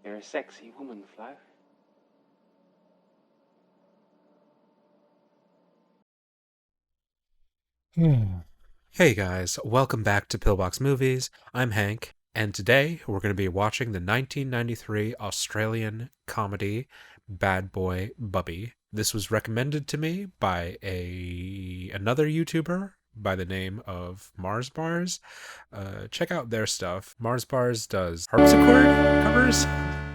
You're a sexy woman, Flo. Hey guys, welcome back to Pillbox Movies. I'm Hank, and today we're going to be watching the 1993 Australian comedy Boy Bubby. This was recommended to me by another YouTuber by the name of Mars Bars. Check out their stuff. Mars Bars does harpsichord covers.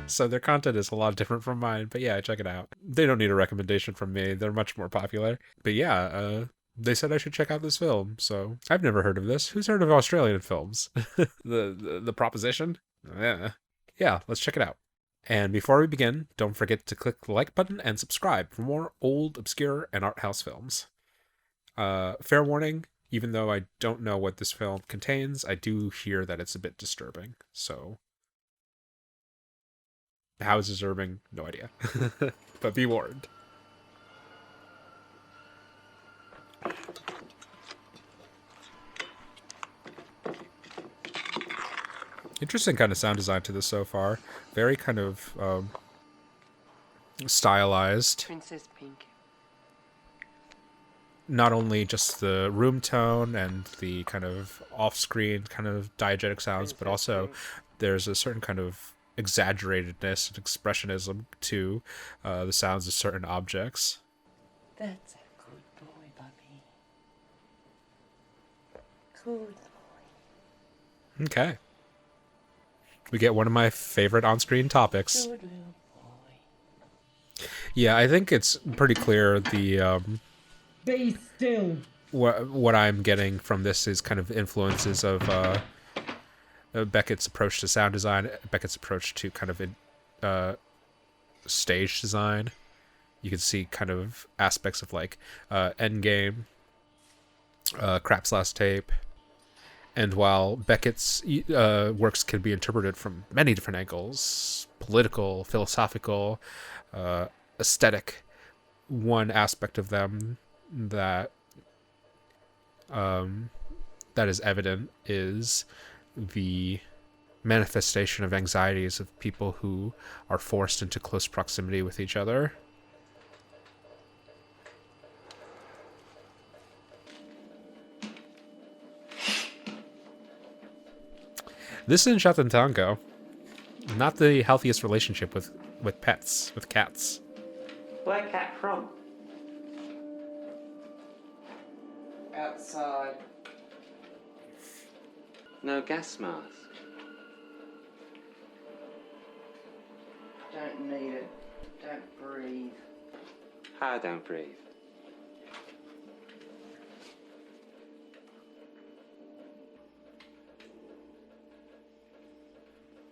So their content is a lot different from mine, but yeah, check it out. They don't need a recommendation from me. They're much more popular. But yeah, they said I should check out this film, so I've never heard of this. Who's heard of Australian films? the proposition? Yeah, let's check it out. And before we begin, don't forget to click the like button and subscribe for more old, obscure, and art house films. Fair warning, even though I don't know what this film contains, I do hear that it's a bit disturbing, so... How is disturbing? No idea. But be warned. Interesting kind of sound design to this so far. Very kind of stylized. Princess Pink. Not only just the room tone and the kind of off-screen kind of diegetic sounds, but also there's a certain kind of exaggeratedness and expressionism to the sounds of certain objects. That's a good boy, Bubby. Good boy. Okay. We get one of my favorite on-screen topics. Good little boy. Yeah, I think it's pretty clear the Be still. what I'm getting from this is kind of influences of Beckett's approach to sound design, Beckett's approach to kind of stage design. You can see kind of aspects of like Endgame, Crap's Last Tape. And while Beckett's works can be interpreted from many different angles, political, philosophical, aesthetic, one aspect of them that is evident is the manifestation of anxieties of people who are forced into close proximity with each other. This is in Chatantango. Not the healthiest relationship with pets, with cats. Where cat from? Outside. No gas mask. Don't need it. Don't breathe. How don't breathe?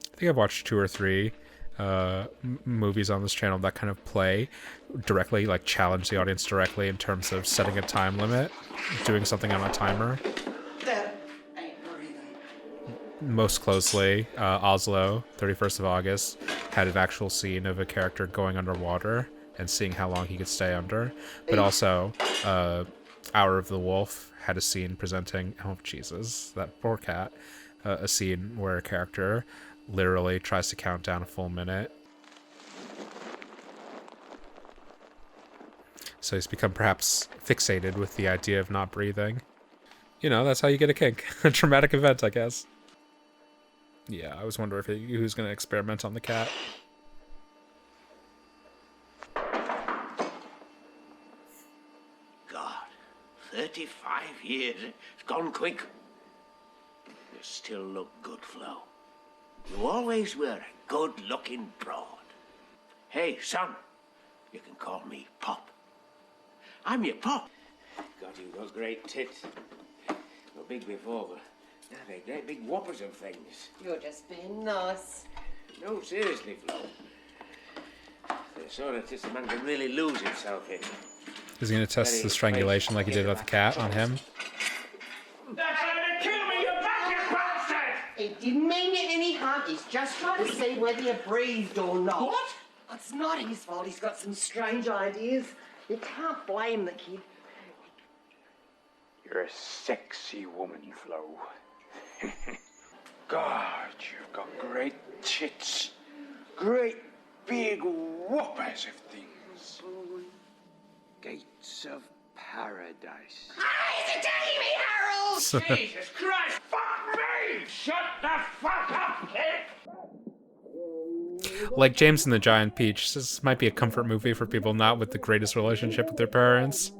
I think I've watched 2 or 3 movies on this channel that kind of play directly, like challenge the audience directly in terms of setting a time limit, doing something on a timer. That ain't breathing. Most closely, Oslo, 31st of August, had an actual scene of a character going underwater and seeing how long he could stay under. But also, Hour of the Wolf had a scene presenting, oh Jesus, that poor cat, a scene where a character literally tries to count down a full minute. So he's become perhaps fixated with the idea of not breathing. You know, that's how you get a kink. A traumatic event, I guess. Yeah, I was wondering if who's going to experiment on the cat. God, 35 years. It's gone quick. You still look good, Flo. You always were a good-looking broad. Hey, son, you can call me Pop. I'm your Pop. God, you've got great tits. Were big before, but now they're great big whoppers of things. You're just being nice. No, seriously, Flo. They're the sort of tits a man can really lose himself in. Is he going to test the strangulation like he did with the cat on him? That's trying to kill me, you bastard! It didn't mean you any harm. He's just trying to see whether you breathed or not. What? It's not his fault. He's got some strange ideas. You can't blame the kid. You're a sexy woman, Flo. God, you've got great tits. great big whoppers of things. Gates of paradise. Jesus Christ, fuck me! Shut the fuck up, kid! Like James and the Giant Peach, this might be a comfort movie for people not with the greatest relationship with their parents.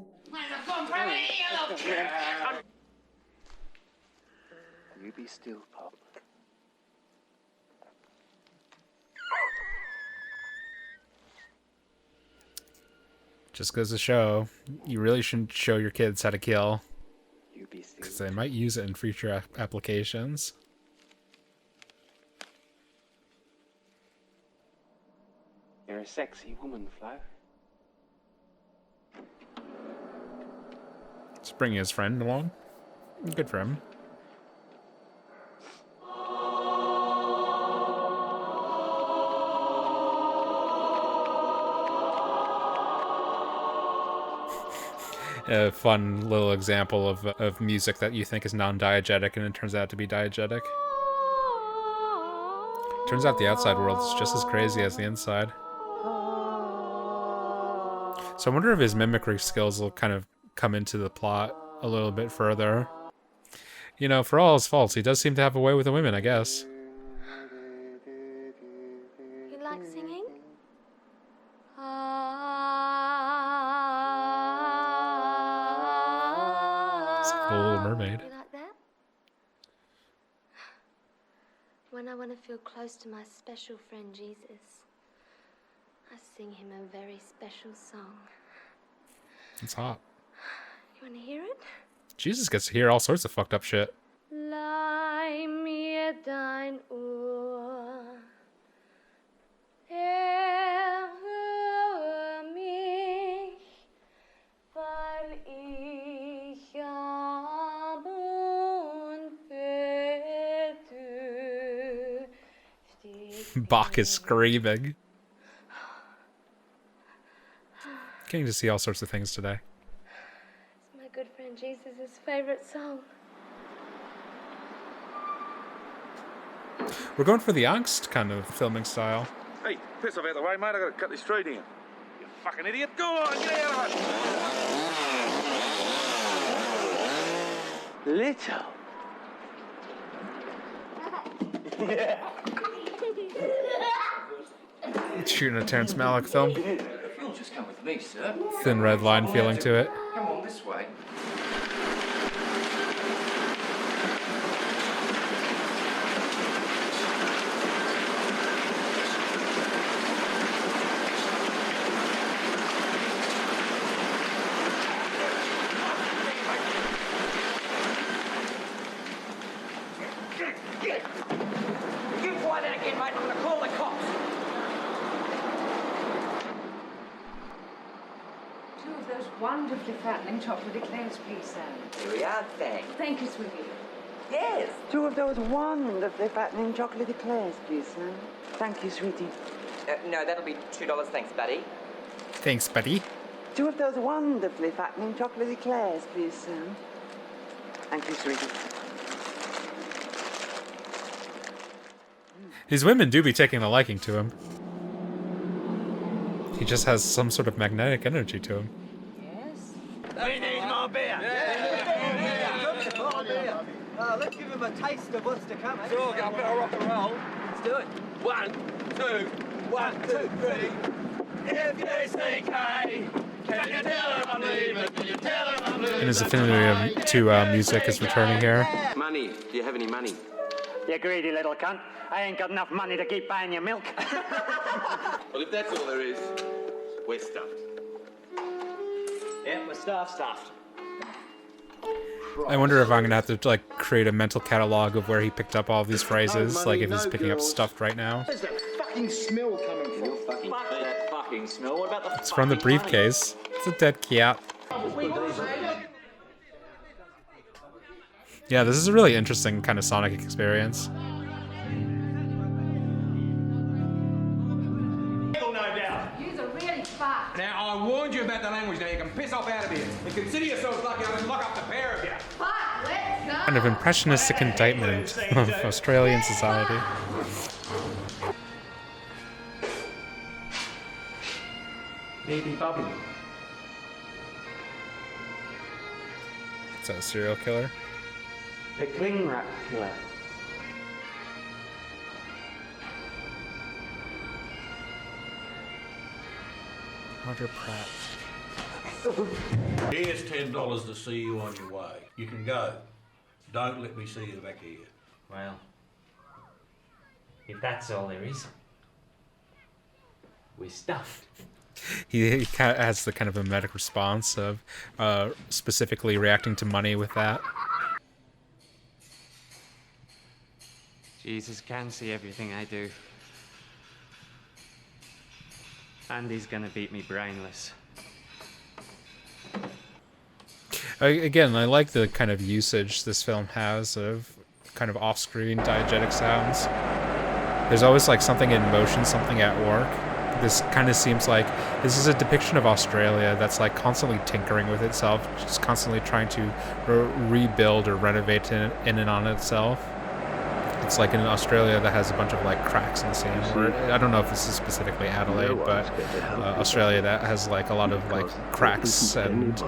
You be still, Pop. Just goes to show, you really shouldn't show your kids how to kill, You be still. because they might use it in future applications. You're a sexy woman, Flo. Just bringing his friend along. Good for him. A fun little example of music that you think is non-diegetic and it turns out to be diegetic. Turns out the outside world is just as crazy as the inside. So I wonder if his mimicry skills will kind of come into the plot a little bit further. You know, for all his faults, he does seem to have a way with the women, I guess. You like singing? It's like the Little Mermaid. You like that? When I want to feel close to my special friend Jesus, I sing him a very special song. It's hot. You want to hear it? Jesus gets to hear all sorts of fucked up shit. Leih mir dein Ohr, erhöre mich, weil ich arm und bedürftig Bach is screaming. Getting to see all sorts of things today. It's my good friend Jesus' favorite song. We're going for the Angst kind of filming style. Hey, piss off out the way, mate. I've got to cut this straight in. You fucking idiot. Go on, get out of it. Little. Shooting a Terrence Malick film. If you'll just come with me, sir. Thin red line feeling to it. Come on this way. You try that again, mate. I'm going to call the cops. Two of those wonderfully fattening chocolate eclairs, please, Sam. Here we are, thanks. Thank you, sweetie. Yes. Two of those wonderfully fattening chocolate eclairs, please, Sam. Thank you, sweetie. No, that'll be $2, thanks, buddy. Thanks, buddy. Two of those wonderfully fattening chocolate eclairs, please, Sam. Thank you, sweetie. These women do be taking a liking to him. He just has some sort of magnetic energy to him. Yes? We need more beer. Let's give him a taste of what's to come, eh? Sure, get a bit of rock and roll. Let's do it. 1, 2, 1, 2, 3. If you say K, can you tell her I'm leaving? Can you tell her I'm leaving? And his affinity to music is returning here. Money. Do you have any money? You greedy little cunt. I ain't got enough money to keep buying you milk. Well, if that's all there is, we're stuffed. Yeah, we're stuffed. I wonder if I'm gonna have to like create a mental catalog of where he picked up all these phrases, like if he's picking up stuffed right now. Where's that fucking smell coming from? Fuck that fucking smell. What about the It's from the briefcase. It's a dead cat. Yeah, this is a really interesting kind of Sonic experience. You're really fast. Now, I warned you about the language. Now, you can piss off out of here. And consider yourselves lucky I didn't lock up the pair of you. Fuck, let's go. Kind of impressionistic indictment of Australian society. Baby Bubby. Is that a serial killer? The cling wrap killer. Roger Pratt. Here's $10 to see you on your way. You can go. Don't let me see you back here. Well, if that's all there is, we're stuffed. He kind of has the kind of mimetic response of specifically reacting to money with that. Jesus can see everything I do. And he's gonna beat me brainless. Again, I like the kind of usage this film has of kind of off-screen diegetic sounds. There's always like something in motion, something at work. This kind of seems like this is a depiction of Australia that's like constantly tinkering with itself, just constantly trying to rebuild or renovate in and on itself. It's like in Australia that has a bunch of like cracks in the scene. Where, I don't know if this is specifically Adelaide, but Australia that has like a lot of like cracks and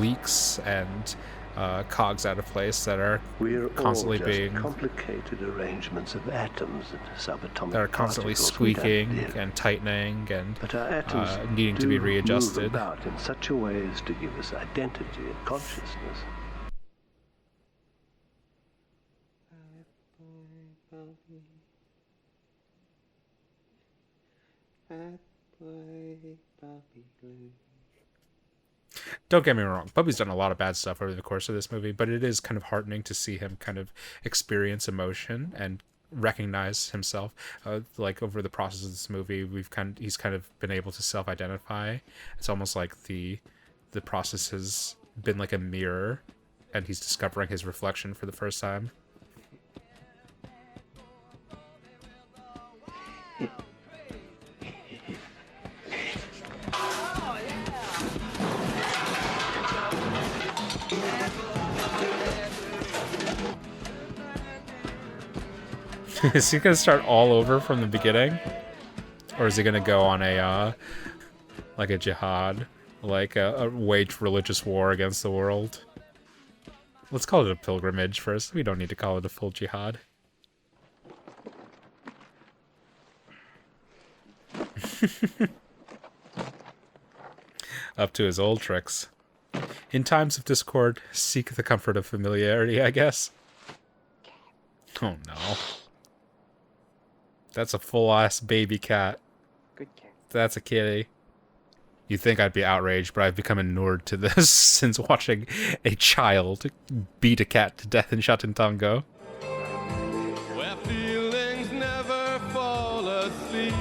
leaks and cogs out of place that are constantly being complicated arrangements of atoms and subatomic that are constantly squeaking and tightening and needing to be readjusted. Move about in such a way as to give us identity and consciousness. Don't get me wrong, Bubby's done a lot of bad stuff over the course of this movie, but it is kind of heartening to see him kind of experience emotion and recognize himself. Like over the process of this movie, he's kind of been able to self-identify. It's almost like the process has been like a mirror, and he's discovering his reflection for the first time. Is he gonna start all over from the beginning, or is he gonna go on a like a jihad, like a wage religious war against the world? Let's call it a pilgrimage first. We don't need to call it a full jihad. Up to his old tricks. In times of discord, seek the comfort of familiarity, I guess. Oh no. That's a full-ass baby cat. Good cat. That's a kitty. You'd think I'd be outraged, but I've become inured to this since watching a child beat a cat to death in Shatantango. Where feelings never fall asleep.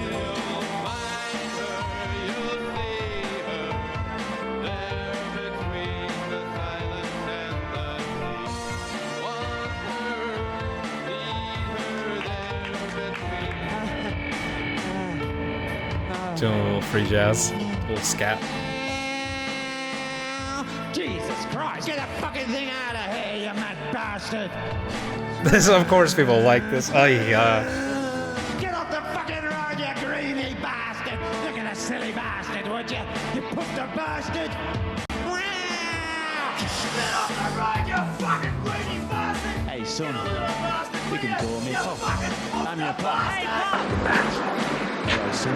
Doing a little free jazz, a little scat. Jesus Christ! Get the fucking thing out of here, you mad bastard! This, of course, people like this. Oh yeah. Get off the fucking road, you greedy bastard! Look at a silly bastard, would you? You pooped a bastard! Get off the road, you fucking greedy bastard! Hey son, you can call me Pop. I'm your Pop. Hey, Pop! Hello son.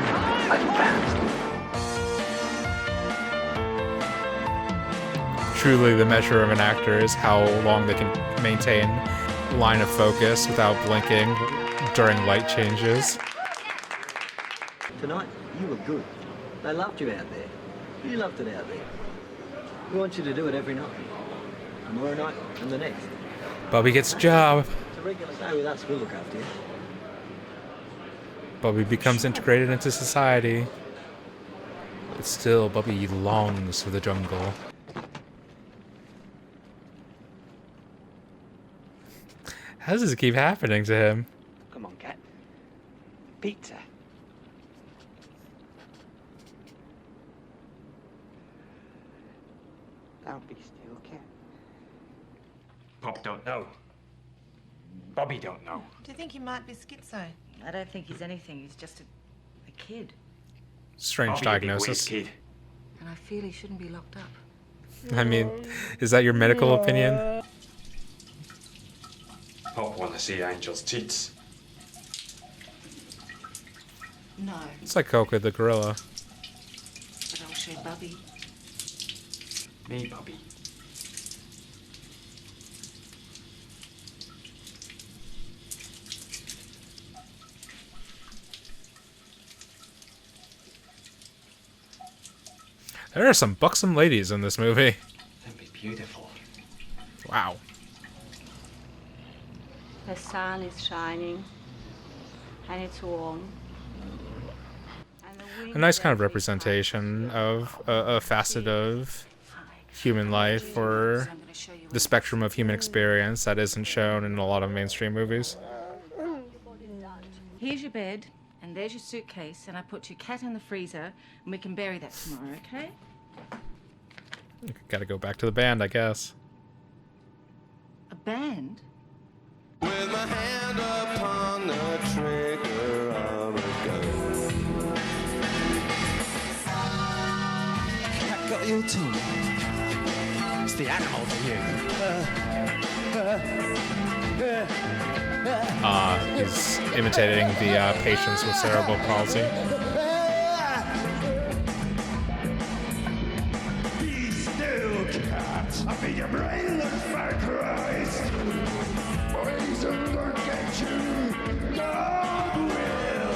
Truly, the measure of an actor is how long they can maintain line of focus without blinking during light changes. Tonight, you were good. They loved you out there. You loved it out there. We want you to do it every night. Tomorrow night and the next. Bubby gets a job. It's a regular day with us. We'll look after you. Bubby becomes integrated into society. But still, Bubby longs for the jungle. How does this keep happening to him? Come on, cat. Pizza. Don't be still, cat. Pop don't know. Bobby don't know. Do you think he might be schizo? I don't think he's anything. He's just a kid. Strange diagnosis. And I feel he shouldn't be locked up. I mean, is that your medical opinion? Pop want to see Angel's tits. No. It's like Coco the gorilla. But I'll show Bubby. Me, Bubby. There are some buxom ladies in this movie. That'd be beautiful. Wow. The sun is shining, and it's warm. A nice kind of representation of a facet of human life, or the spectrum of human experience that isn't shown in a lot of mainstream movies. Here's your bed, and there's your suitcase, and I put your cat in the freezer, and we can bury that tomorrow, okay? Gotta go back to the band, I guess. A band? With my hand upon the trigger of a gun. Cat got you too. It's the animal for you. He's imitating the patients with cerebral palsy. Be still, cat. I'll be your brainless for Christ. Poison will get you. God will.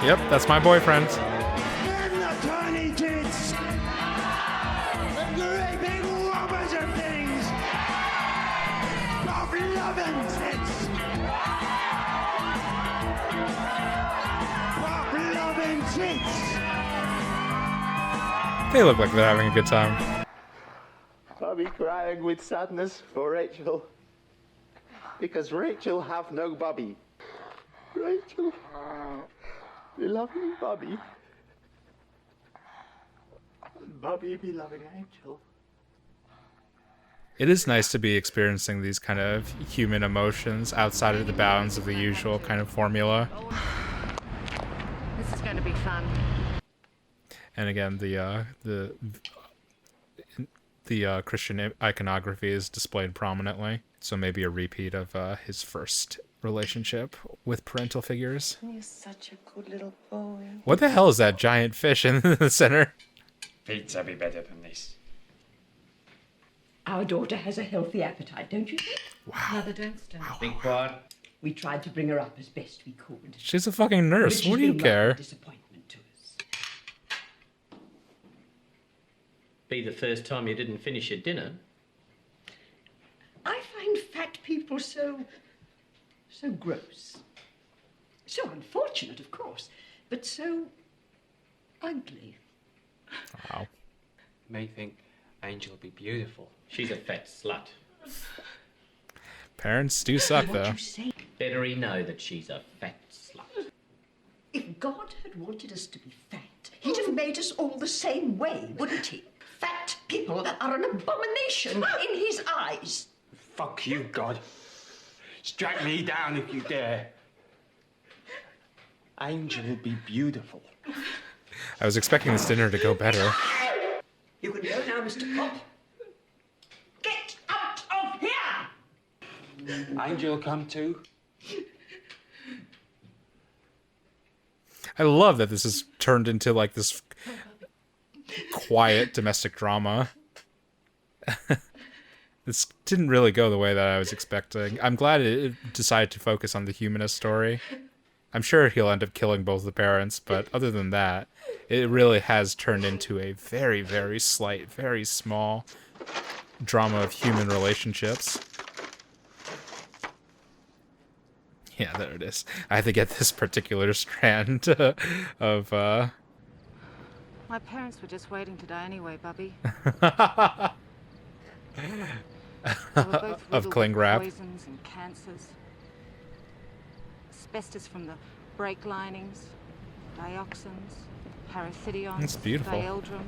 Yep, that's my boyfriend. And the tiny tits. The great big whoppers of things. Pop loving tits. Pop loving tits. They look like they're having a good time. Bobby crying with sadness for Rachel. Because Rachel have no Bobby. Rachel, we love you, Bobby. Bobby be loving Angel. It is nice to be experiencing these kind of human emotions outside of the bounds of the usual kind of formula. This is going to be fun. And again, the Christian iconography is displayed prominently, so maybe a repeat of his first relationship with parental figures. You're such a good little boy. What the hell is that giant fish in the center? Pizza be better than this. Our daughter has a healthy appetite, don't you think? Wow. Mother, don't stop. Be quiet. We tried to bring her up as best we could. She's a fucking nurse. But What do you she's been care? a disappointment to us. Be the first time you didn't finish your dinner. I find fat people so gross. So unfortunate, of course, but so ugly. Wow. May think Angel will be beautiful. She's a fat slut. Parents do suck, though. Better he know that she's a fat slut. If God had wanted us to be fat, he'd have made us all the same way, wouldn't he? Fat people are an abomination in his eyes. Fuck you, God. Strike me down if you dare. Angel will be beautiful. I was expecting this dinner to go better. You can go now, Mr. Pop. Get out of here! Angel come too. I love that this is turned into like this quiet domestic drama. This didn't really go the way that I was expecting. I'm glad it decided to focus on the humanist story. I'm sure he'll end up killing both the parents, but other than that, it really has turned into a very, very slight, very small drama of human relationships. Yeah, there it is. I had to get this particular strand of, My parents were just waiting to die anyway, Bubby. of cling wrap. Poisons and cancers. Asbestos from the brake linings, dioxins, parathidions, That's beautiful. dieldrum.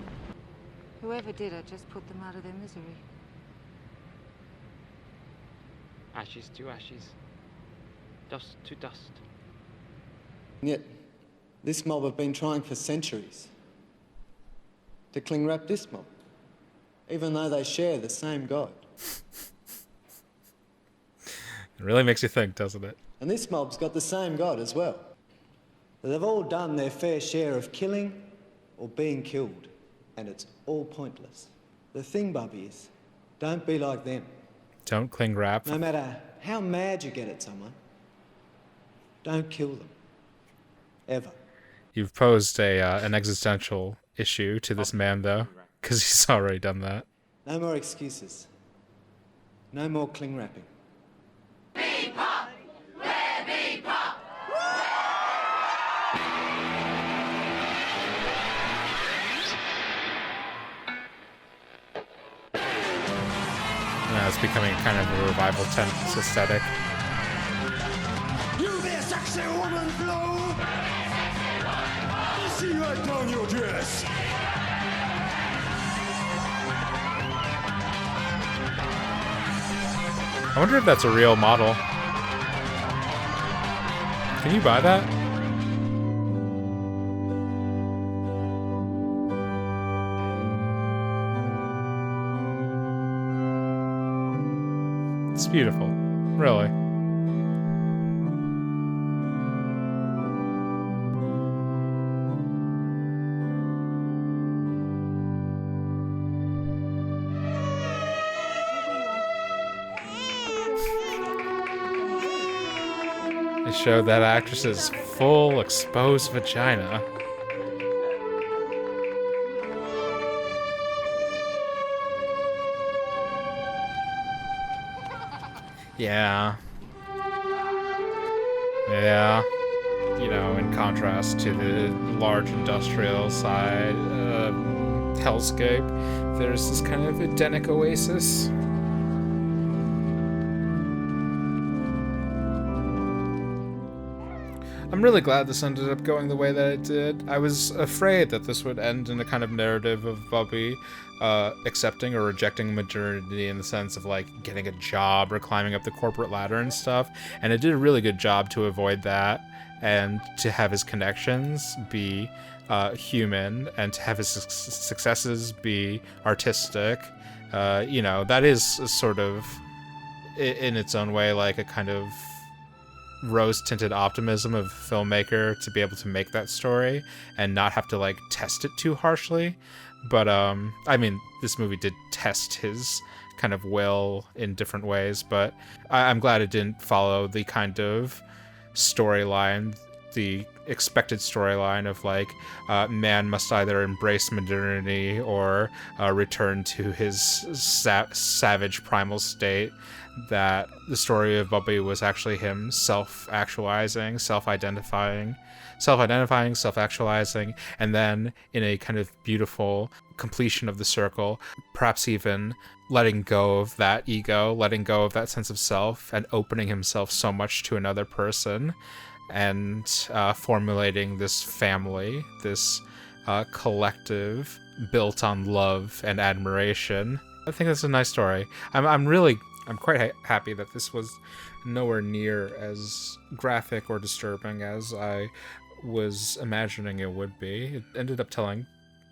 Whoever did it just put them out of their misery. Ashes to ashes. dust to dust. And yet, this mob have been trying for centuries to cling wrap this mob, even though they share the same God. It really makes you think, doesn't it? And this mob's got the same God as well. They've all done their fair share of killing or being killed, and it's all pointless. The thing, Bubby, is don't be like them. Don't cling wrap. No matter how mad you get at someone, don't kill them. Ever. You've posed an existential issue to this man, though, because he's already done that. No more excuses. No more cling wrapping. Now it's becoming kind of a revival tent aesthetic. You be a sexy woman, Flo. See right down your dress. I wonder if that's a real model. Can you buy that? It's beautiful, really. They showed that actress's full exposed vagina. Yeah. Yeah. You know, in contrast to the large industrial side hellscape, there's this kind of Edenic oasis. I'm really glad this ended up going the way that it did. I was afraid that this would end in a kind of narrative of Bubby accepting or rejecting modernity in the sense of like getting a job or climbing up the corporate ladder and stuff, and it did a really good job to avoid that and to have his connections be human and to have his successes be artistic. You know, that is sort of in its own way like a kind of rose-tinted optimism of a filmmaker to be able to make that story and not have to like test it too harshly. But I mean, this movie did test his kind of will in different ways, but I'm glad it didn't follow the kind of storyline, the expected storyline of like man must either embrace modernity or return to his savage primal state. That the story of Bubby was actually him self-actualizing, self-identifying, self-actualizing, and then in a kind of beautiful completion of the circle, perhaps even letting go of that ego, letting go of that sense of self, and opening himself so much to another person, and formulating this family, this collective built on love and admiration. I think that's a nice story. I'm quite happy that this was nowhere near as graphic or disturbing as I was imagining it would be. It ended up telling,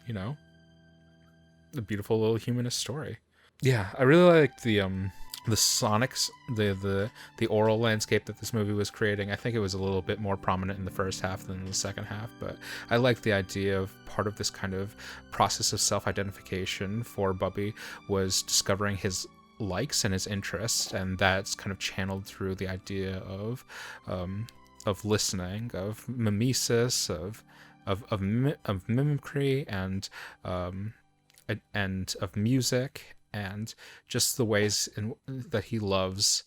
you know, a beautiful little humanist story. Yeah, I really liked the sonics, the oral landscape that this movie was creating. I think it was a little bit more prominent in the first half than in the second half, but I liked the idea of part of this kind of process of self-identification for Bubby was discovering his likes and his interests, and that's kind of channeled through the idea of listening, of mimesis, of mimicry, and of music, and just the ways that he loves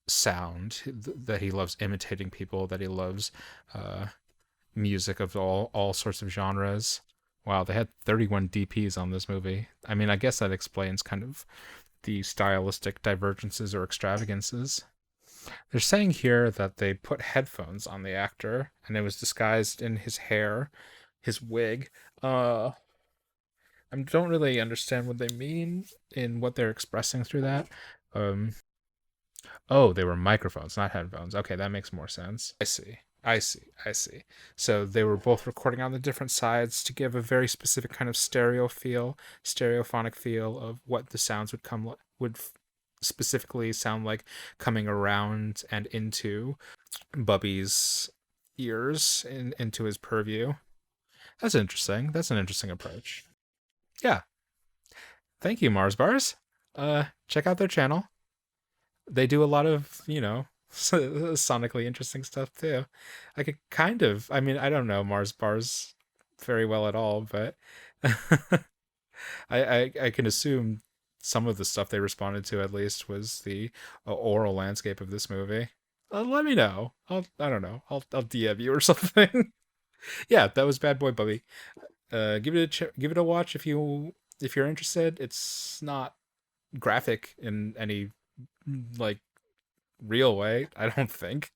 sound, that he loves imitating people, that he loves music of all sorts of genres. Wow, they had 31 DPs on this movie. I mean, I guess that explains kind of the stylistic divergences or extravagances. They're saying here that they put headphones on the actor and it was disguised in his hair, his wig. I don't really understand what they mean in what they're expressing through that. Oh, they were microphones, not headphones. Okay, that makes more sense. I see. So they were both recording on the different sides to give a very specific kind of stereophonic feel of what the sounds would specifically sound like coming around and into Bubby's ears into his purview. That's interesting. That's an interesting approach. Yeah. Thank you, Mars Bars. Check out their channel. They do a lot of, sonically interesting stuff too. I don't know Mars Bars very well at all, but I can assume some of the stuff they responded to at least was the oral landscape of this movie. Let me know. I don't know. I'll DM you or something. Yeah, that was Bad Boy Bubby. Give it a watch if you're interested. It's not graphic in any real way, I don't think.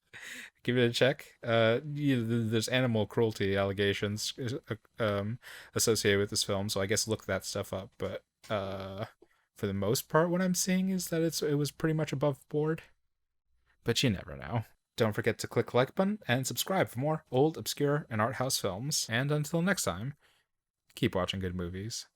Give it a check. There's animal cruelty allegations associated with this film, so I guess look that stuff up. But for the most part, what I'm seeing is that it was pretty much above board. But you never know. Don't forget to click the like button and subscribe for more old, obscure, and art house films. And until next time, keep watching good movies.